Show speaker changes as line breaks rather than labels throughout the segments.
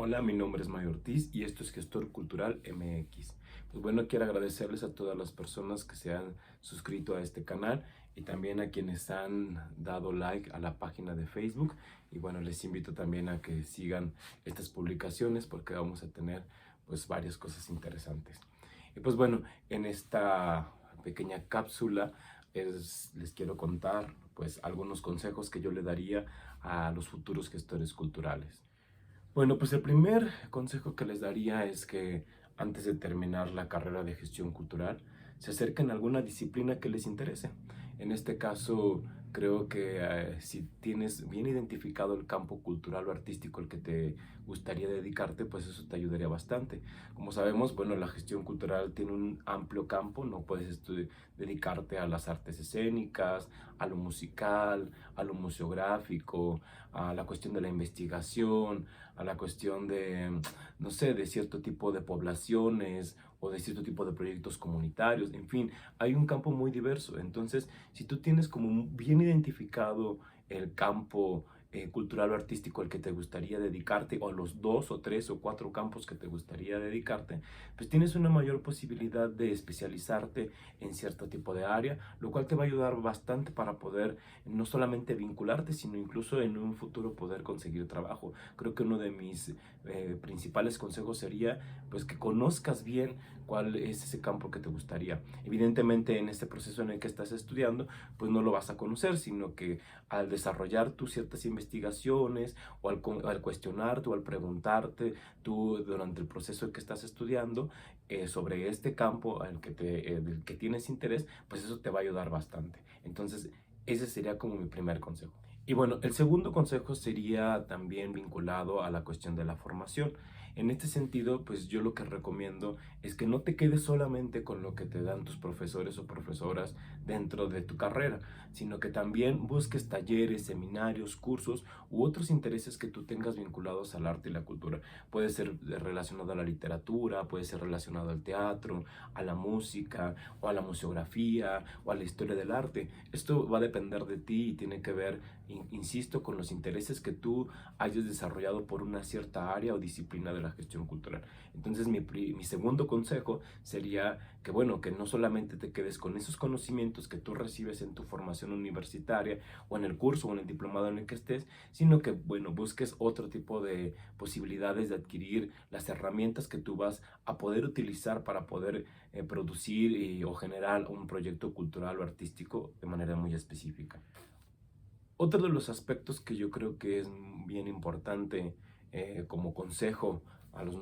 Hola, mi nombre es Mario Ortiz y esto es Gestor Cultural MX. Pues bueno, quiero agradecerles a todas las personas que se han suscrito a este canal y también a quienes han dado like a la página de Facebook. Y bueno, les invito también a que sigan estas publicaciones porque vamos a tener pues varias cosas interesantes. Y pues bueno, en esta pequeña cápsula les quiero contar pues algunos consejos que yo le daría a los futuros gestores culturales. Bueno, pues el primer consejo que les daría es que antes de terminar la carrera de gestión cultural, se acerquen a alguna disciplina que les interese. En este caso, creo que si tienes bien identificado el campo cultural o artístico al que te gustaría dedicarte, pues eso te ayudaría bastante. Como sabemos, bueno, la gestión cultural tiene un amplio campo, no puedes dedicarte a las artes escénicas, a lo musical, a lo museográfico, a la cuestión de la investigación, a la cuestión de, no sé, de cierto tipo de poblaciones o de cierto tipo de proyectos comunitarios, en fin, hay un campo muy diverso. Entonces, si tú tienes como bien identificado el campo cultural o artístico al que te gustaría dedicarte, o los dos o tres o cuatro campos que te gustaría dedicarte, pues tienes una mayor posibilidad de especializarte en cierto tipo de área, lo cual te va a ayudar bastante para poder no solamente vincularte, sino incluso en un futuro poder conseguir trabajo. Creo que uno de mis principales consejos sería pues que conozcas bien cuál es ese campo que te gustaría. Evidentemente en este proceso en el que estás estudiando pues no lo vas a conocer, sino que al desarrollar tú ciertas investigaciones o al cuestionarte o al preguntarte tú durante el proceso en que estás estudiando sobre este campo del que tienes interés, pues eso te va a ayudar bastante. Entonces ese sería como mi primer consejo. Y bueno, el segundo consejo sería también vinculado a la cuestión de la formación. En este sentido, pues yo lo que recomiendo es que no te quedes solamente con lo que te dan tus profesores o profesoras dentro de tu carrera, sino que también busques talleres, seminarios, cursos u otros intereses que tú tengas vinculados al arte y la cultura. Puede ser relacionado a la literatura, puede ser relacionado al teatro, a la música o a la museografía o a la historia del arte. Esto va a depender de ti y tiene que ver, insisto, con los intereses que tú hayas desarrollado por una cierta área o disciplina de la gestión cultural. Entonces mi segundo consejo sería que, bueno, que no solamente te quedes con esos conocimientos que tú recibes en tu formación universitaria o en el curso o en el diplomado en el que estés, sino que, bueno, busques otro tipo de posibilidades de adquirir las herramientas que tú vas a poder utilizar para poder producir o generar un proyecto cultural o artístico de manera muy específica. Otro de los aspectos que yo creo que es bien importante como consejo a los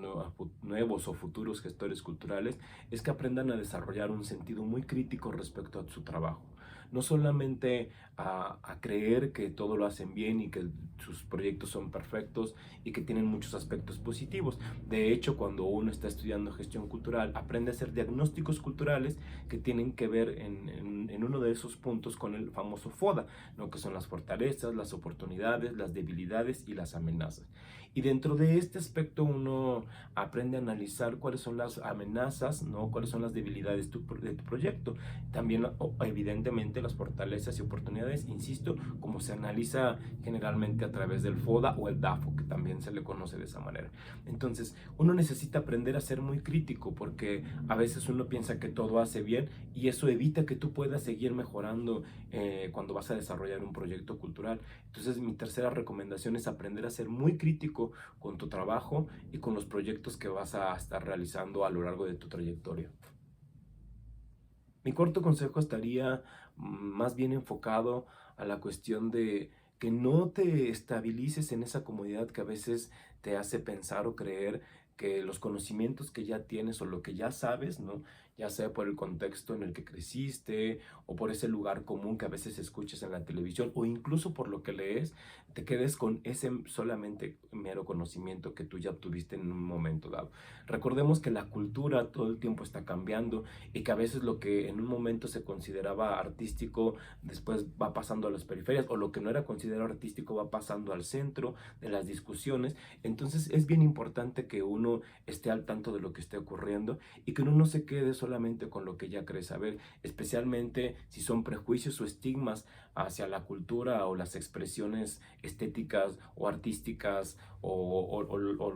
nuevos o futuros gestores culturales es que aprendan a desarrollar un sentido muy crítico respecto a su trabajo. No solamente a creer que todo lo hacen bien y que sus proyectos son perfectos y que tienen muchos aspectos positivos. De hecho, cuando uno está estudiando gestión cultural, aprende a hacer diagnósticos culturales que tienen que ver en uno de esos puntos con el famoso FODA, lo que son las fortalezas, las oportunidades, las debilidades y las amenazas. Y dentro de este aspecto uno aprende a analizar cuáles son las amenazas, ¿no? Cuáles son las debilidades de tu proyecto. También, evidentemente, las fortalezas y oportunidades, insisto, como se analiza generalmente a través del FODA o el DAFO, que también se le conoce de esa manera. Entonces, uno necesita aprender a ser muy crítico porque a veces uno piensa que todo hace bien y eso evita que tú puedas seguir mejorando cuando vas a desarrollar un proyecto cultural. Entonces, mi tercera recomendación es aprender a ser muy crítico con tu trabajo y con los proyectos que vas a estar realizando a lo largo de tu trayectoria. Mi cuarto consejo estaría más bien enfocado a la cuestión de que no te estabilices en esa comodidad que a veces te hace pensar o creer que los conocimientos que ya tienes o lo que ya sabes, ¿no? Ya sea por el contexto en el que creciste o por ese lugar común que a veces escuchas en la televisión o incluso por lo que lees, te quedes con ese solamente mero conocimiento que tú ya obtuviste en un momento dado. Recordemos que la cultura todo el tiempo está cambiando y que a veces lo que en un momento se consideraba artístico después va pasando a las periferias o lo que no era considerado artístico va pasando al centro de las discusiones. Entonces es bien importante que uno esté al tanto de lo que esté ocurriendo y que uno no se quede solamente con lo que ya crees saber, especialmente si son prejuicios o estigmas hacia la cultura o las expresiones estéticas o artísticas o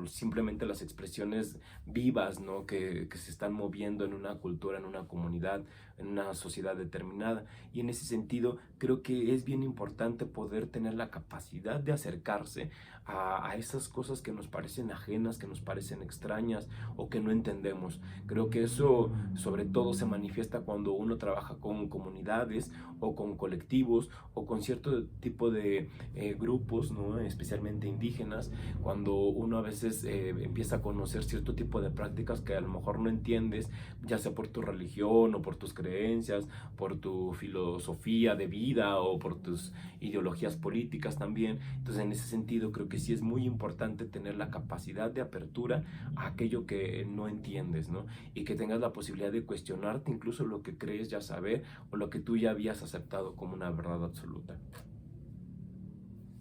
simplemente las expresiones vivas, ¿no? que se están moviendo en una cultura, en una comunidad, en una sociedad determinada. Y en ese sentido, creo que es bien importante poder tener la capacidad de acercarse a esas cosas que nos parecen ajenas, que nos parecen extrañas o que no entendemos. Creo que eso sobre todo se manifiesta cuando uno trabaja con comunidades o con colectivos o con cierto tipo de grupos, ¿no? Especialmente indígenas, cuando uno a veces empieza a conocer cierto tipo de prácticas que a lo mejor no entiendes, ya sea por tu religión o por tus creencias, por tu filosofía de vida o por tus ideologías políticas también. Entonces, en ese sentido, creo que sí es muy importante tener la capacidad de apertura a aquello que no entiendes, ¿no? Y que tengas la posibilidad de cuestionarte incluso lo que crees ya saber o lo que tú ya habías aceptado como una verdad absoluta.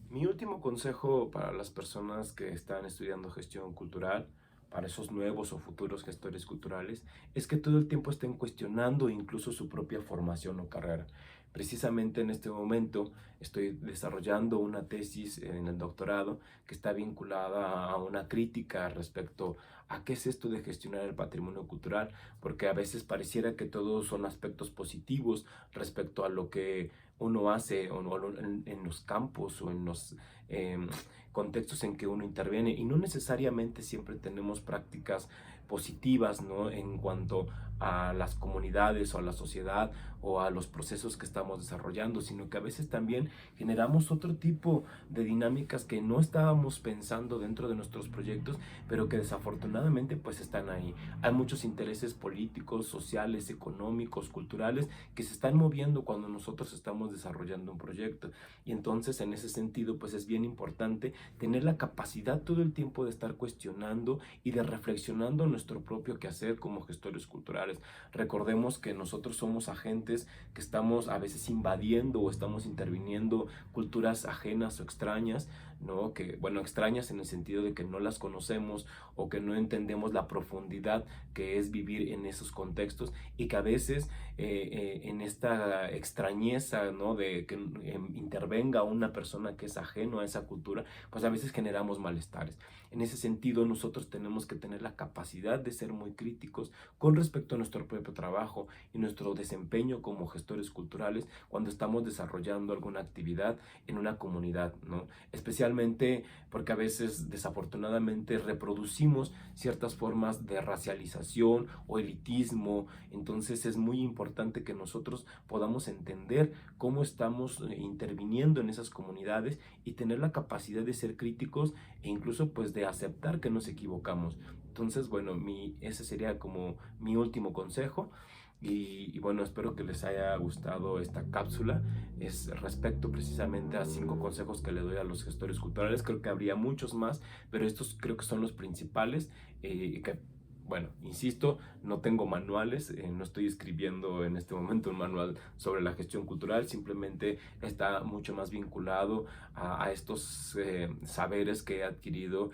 Mi último consejo para las personas que están estudiando gestión cultural, para esos nuevos o futuros gestores culturales, es que todo el tiempo estén cuestionando incluso su propia formación o carrera. Precisamente en este momento estoy desarrollando una tesis en el doctorado que está vinculada a una crítica respecto a qué es esto de gestionar el patrimonio cultural, porque a veces pareciera que todos son aspectos positivos respecto a lo que uno hace en los campos o en los contextos en que uno interviene, y no necesariamente siempre tenemos prácticas positivas, ¿no? En cuanto a las comunidades o a la sociedad o a los procesos que estamos desarrollando, sino que a veces también generamos otro tipo de dinámicas que no estábamos pensando dentro de nuestros proyectos, pero que desafortunadamente pues están ahí. Hay muchos intereses políticos, sociales, económicos, culturales que se están moviendo cuando nosotros estamos desarrollando un proyecto, y entonces en ese sentido pues es bien importante tener la capacidad todo el tiempo de estar cuestionando y de reflexionando nuestro propio quehacer como gestores culturales. Recordemos que nosotros somos agentes que estamos a veces invadiendo o estamos interviniendo culturas ajenas o extrañas, ¿no? Que, bueno, extrañas en el sentido de que no las conocemos o que no entendemos la profundidad que es vivir en esos contextos, y que a veces en esta extrañeza, ¿no? De que intervenga una persona que es ajeno a esa cultura, pues a veces generamos malestares. En ese sentido, nosotros tenemos que tener la capacidad de ser muy críticos con respecto a nuestro propio trabajo y nuestro desempeño como gestores culturales cuando estamos desarrollando alguna actividad en una comunidad, ¿no? Especialmente porque a veces desafortunadamente reproducimos ciertas formas de racialización o elitismo. Entonces es muy importante que nosotros podamos entender cómo estamos interviniendo en esas comunidades y tener la capacidad de ser críticos e incluso pues de aceptar que nos equivocamos. Entonces, bueno, ese sería como mi último consejo. Y bueno, espero que les haya gustado esta cápsula. Es respecto precisamente a 5 consejos que le doy a los gestores culturales. Creo que habría muchos más, pero estos creo que son los principales. Que, bueno, insisto, no tengo manuales, no estoy escribiendo en este momento un manual sobre la gestión cultural, simplemente está mucho más vinculado a estos saberes que he adquirido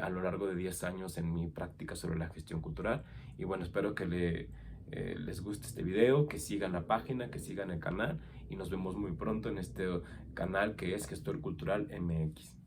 a lo largo de 10 años en mi práctica sobre la gestión cultural. Y bueno, espero que les guste este video, que sigan la página, que sigan el canal, y nos vemos muy pronto en este canal que es Gestor Cultural MX.